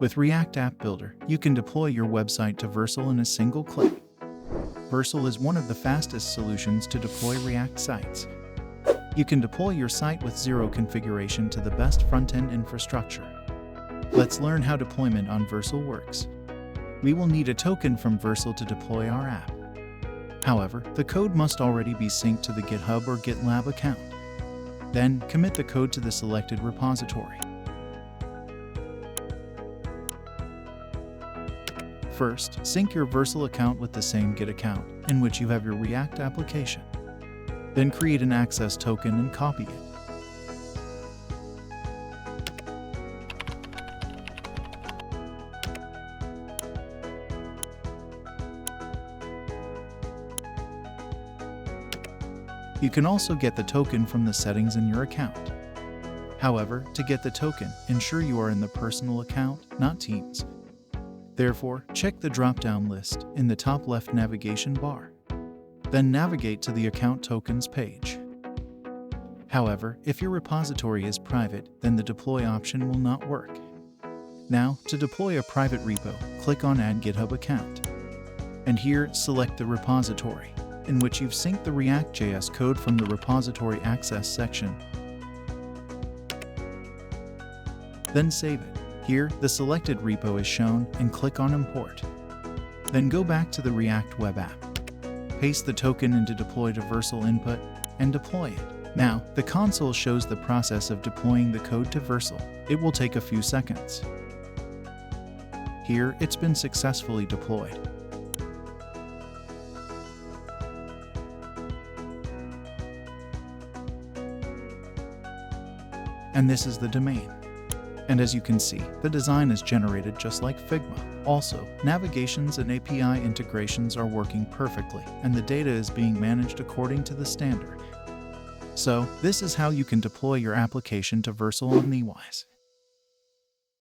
With React App Builder, you can deploy your website to Vercel in a single click. Vercel is one of the fastest solutions to deploy React sites. You can deploy your site with zero configuration to the best front-end infrastructure. Let's learn how deployment on Vercel works. We will need a token from Vercel to deploy our app. However, the code must already be synced to the GitHub or GitLab account. Then, commit the code to the selected repository. First, sync your Vercel account with the same Git account in which you have your React application. Then create an access token and copy it. You can also get the token from the settings in your account. However, to get the token, ensure you are in the personal account, not Teams. Therefore, check the drop-down list in the top left navigation bar. Then navigate to the Account Tokens page. However, if your repository is private, then the deploy option will not work. Now, to deploy a private repo, click on Add GitHub Account. And here, select the repository in which you've synced the reactjs code from the repository access section. Then save it. Here, the selected repo is shown and click on Import. Then go back to the React web app. Paste the token into Deploy to Vercel input and deploy it. Now, the console shows the process of deploying the code to Vercel. It will take a few seconds. Here, it's been successfully deployed. And this is the domain. And as you can see, the design is generated just like Figma. Also, navigations and API integrations are working perfectly, and the data is being managed according to the standard. So, this is how you can deploy your application to Vercel on DhiWise.